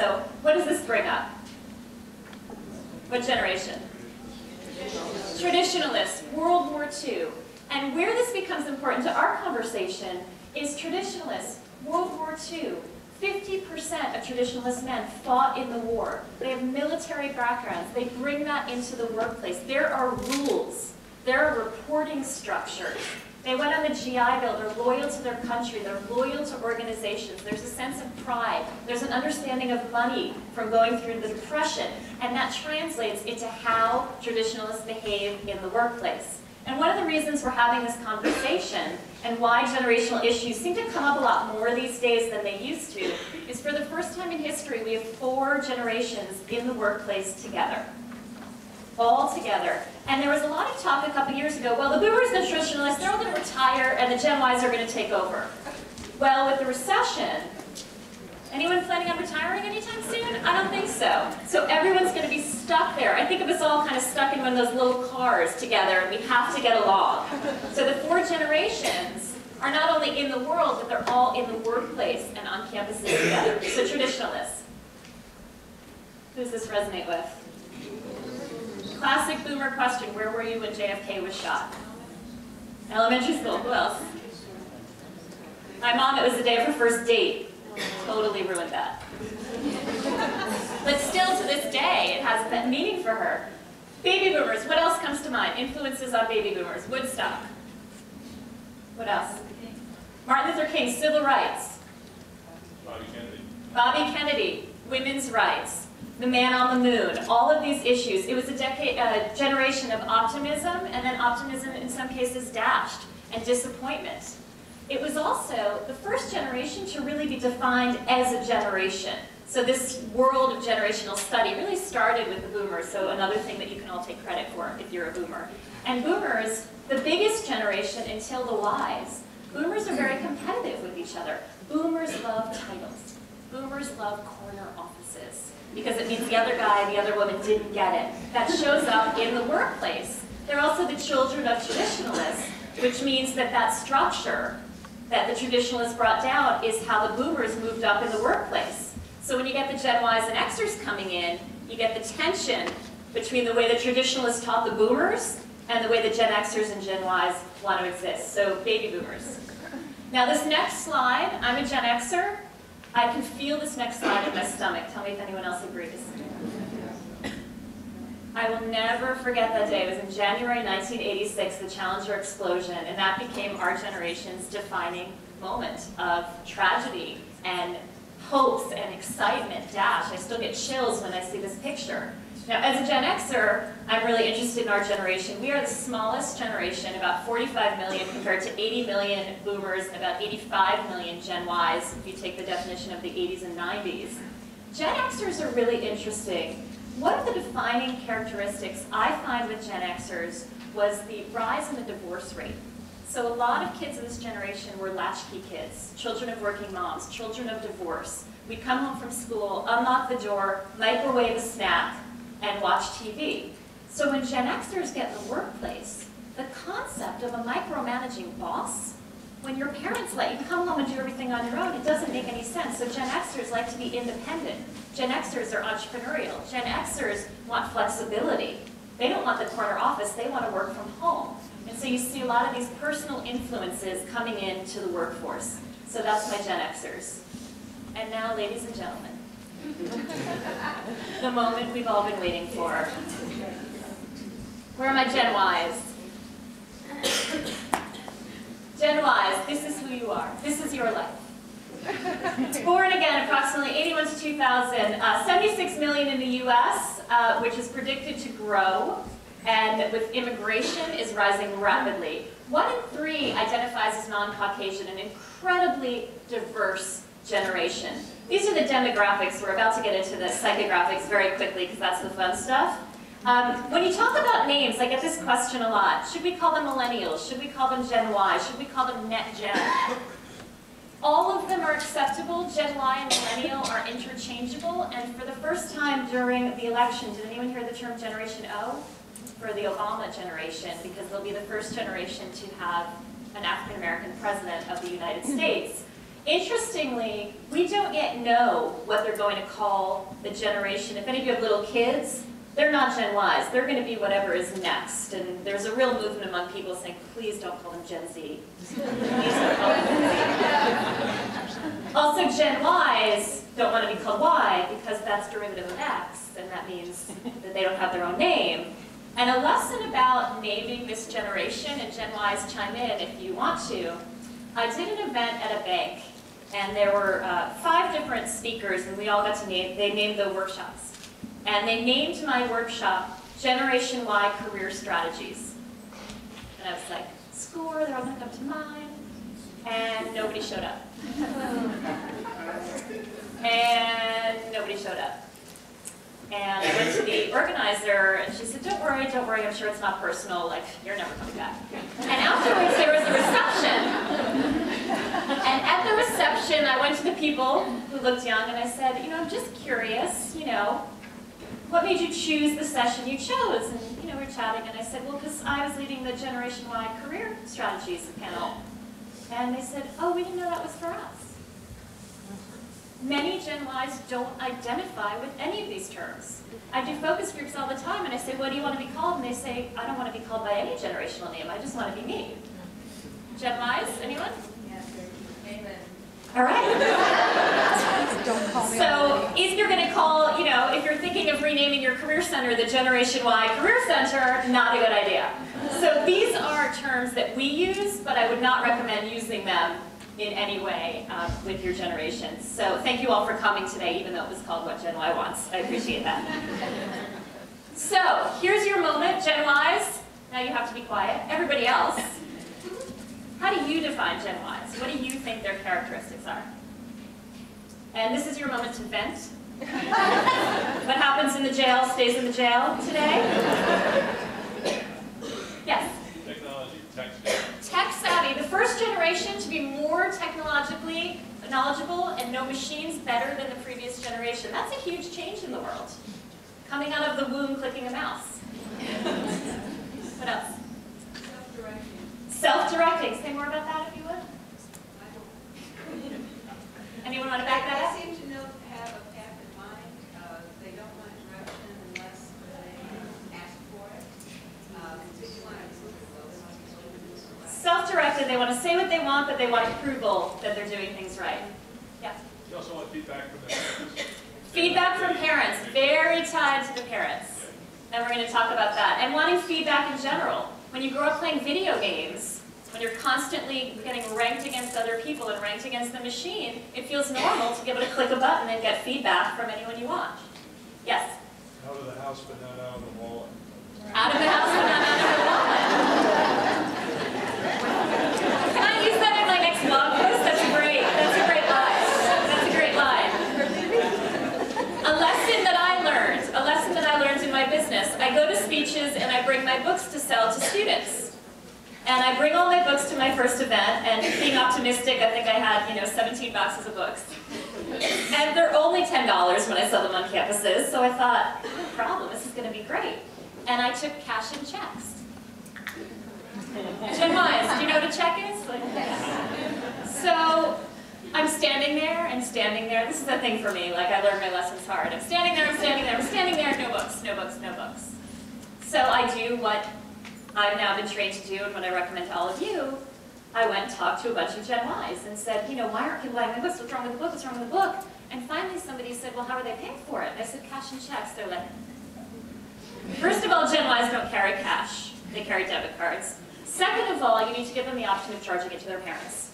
So what does this bring up? What generation? Traditionalists, World War II. And where this becomes important to our conversation is traditionalists, World War II. 50% of traditionalist men fought in the war. They have military backgrounds. They bring that into the workplace. There are rules. There are reporting structures. They went on the GI Bill. They're loyal to their country. They're loyal to organizations. There's a sense of pride. There's an understanding of money from going through the Depression. And that translates into how traditionalists behave in the workplace. And one of the reasons we're having this conversation and why generational issues seem to come up a lot more these days than they used to is for the first time in history we have 4 generations in the workplace together. All together. And there was a lot of talk a couple years ago, well, the boomers and the traditionalists, they're all going to retire and the Gen Ys are going to take over. Well, with the recession, anyone planning on retiring anytime soon? I don't think so. So everyone's going to be stuck there. I think of us all kind of stuck in one of those little cars together, and we have to get along. So the 4 generations are not only in the world, but they're all in the workplace and on campuses together. So traditionalists. Who does this resonate with? Classic boomer question, where were you when JFK was shot? Elementary school, who else? My mom, it was the day of her first date. Totally ruined that. But still to this day, it has that meaning for her. Baby boomers, what else comes to mind? Influences on baby boomers. Woodstock. What else? Martin Luther King, civil rights. Bobby Kennedy. Bobby Kennedy, women's rights. The man on the moon. All of these issues. It was a generation of optimism, and then optimism in some cases dashed, and disappointment. It was also the first generation to really be defined as a generation. So this world of generational study really started with the boomers, so another thing that you can all take credit for if you're a boomer. And boomers, the biggest generation until the Ys, boomers are very competitive with each other. Boomers love titles. Boomers love corner offices because it means the other guy, the other woman didn't get it. That shows up in the workplace. They're also the children of traditionalists, which means that that structure that the traditionalists brought down is how the boomers moved up in the workplace. So when you get the Gen Ys and Xers coming in, you get the tension between the way the traditionalists taught the boomers and the way the Gen Xers and Gen Ys want to exist. So baby boomers. Now this next slide, I'm a Gen Xer. I can feel this next slide in my stomach. Tell me if anyone else agrees. I will never forget that day. It was in January 1986, the Challenger explosion, and that became our generation's defining moment of tragedy and hopes and excitement, dash. I still get chills when I see this picture. Now, as a Gen Xer, I'm really interested in our generation. We are the smallest generation, about 45 million compared to 80 million boomers and about 85 million Gen Ys, if you take the definition of the 80s and 90s. Gen Xers are really interesting. One of the defining characteristics I find with Gen Xers was the rise in the divorce rate. So a lot of kids of this generation were latchkey kids, children of working moms, children of divorce. We'd come home from school, unlock the door, microwave a snack, and watch TV. So when Gen Xers get in the workplace, the concept of a micromanaging boss, when your parents let you come home and do everything on your own, it doesn't make any sense. So Gen Xers like to be independent. Gen Xers are entrepreneurial. Gen Xers want flexibility. They don't want the corner office, they want to work from home. And so you see a lot of these personal influences coming into the workforce. So that's my Gen Xers. And now, ladies and gentlemen, the moment we've all been waiting for. Where are my Gen Ys? Gen Ys, this is who you are. This is your life. Born again, approximately 81 to 2000, 76 million in the US, which is predicted to grow, and with immigration is rising rapidly. 1 in 3 identifies as non-Caucasian, an incredibly diverse generation. These are the demographics. We're about to get into the psychographics very quickly because that's the fun stuff. When you talk about names, I get this question a lot. Should we call them millennials? Should we call them Gen Y? Should we call them Net Gen? All of them are acceptable. Gen Y and millennial are interchangeable. And for the first time during the election, did anyone hear the term Generation O? For the Obama generation, because they'll be the first generation to have an African-American president of the United States. Interestingly, we don't yet know what they're going to call the generation. If any of you have little kids, they're not Gen Ys. They're going to be whatever is next. And there's a real movement among people saying, please don't call them Gen Z. Please don't call them Gen Z. Also, Gen Ys don't want to be called Y because that's derivative of X, and that means that they don't have their own name. And a lesson about naming this generation, and Gen Ys chime in if you want to, I did an event at a bank, and there were 5 different speakers, and we all got to name, they named the workshops. And they named my workshop Generation Y Career Strategies. And I was like, score, they're all going to come to mind. And nobody showed up. And nobody showed up. And I went to the organizer, and she said, don't worry, I'm sure it's not personal, like, you're never coming back. And afterwards, there was a reception. And at the reception, I went to the people who looked young, and I said, I'm just curious, what made you choose the session you chose? And, we were chatting, and I said, well, because I was leading the Generation Y Career Strategies panel. And they said, oh, we didn't know that was for us. Many Gen Ys don't identify with any of these terms. I do focus groups all the time, and I say, what do you want to be called? And they say, I don't want to be called by any generational name, I just want to be me. Gen Ys, anyone? Yes, amen. All right. Don't call me. So if you're going to call, if you're thinking of renaming your career center the Generation Y Career Center, not a good idea. So these are terms that we use, but I would not recommend using them in any way with your generations. So thank you all for coming today, even though it was called What Gen Y Wants. I appreciate that. So here's your moment, Gen Ys. Now you have to be quiet. Everybody else, how do you define Gen Ys? What do you think their characteristics are? And this is your moment to vent. What happens in the jail stays in the jail today. Yes? Technology, tech savvy. Tech savvy, the first generation to be more technologically knowledgeable and know machines better than the previous generation. That's a huge change in the world. Coming out of the womb, clicking a mouse. What else? Self-directing. Self-directing. Say more about that if you would. Anyone want to back that up? They seem to have a path in mind. They don't want direction unless they ask for it. If you want to improve it, though, they want to be able to do it right. Self-directed. They want to say what they want, but they want approval that they're doing things right. Yeah. You also want feedback from the parents. Feedback from parents. Very tied to the parents. And we're going to talk about that. And wanting feedback in general. When you grow up playing video games, when you're constantly getting ranked against other people and ranked against the machine, it feels normal to be able to click a button and get feedback from anyone you want. Yes? Out of the house, but not out of the wallet. Out of the house, but not out of the wallet. Can I use that in my next blog post? That's great. That's a great line. That's a great line. A lesson that I learned in my business. I go to speeches and I bring my books to sell to students. And I bring all my books to my first event, and being optimistic, I think I had, 17 boxes of books. And they're only $10 when I sell them on campuses, so I thought, no problem, this is going to be great. And I took cash and checks. Gen Ys, do you know what a check is? So I'm standing there and standing there. This is a thing for me, I learned my lessons hard. I'm standing there, no books, no books, no books. So I do what I've now been trained to do, and what I recommend to all of you, I went and talked to a bunch of Gen Ys and said, why aren't people buying my books? What's wrong with the book? What's wrong with the book? And finally somebody said, well, how are they paying for it? And I said, cash and checks. They're like, first of all, Gen Ys don't carry cash. They carry debit cards. Second of all, you need to give them the option of charging it to their parents.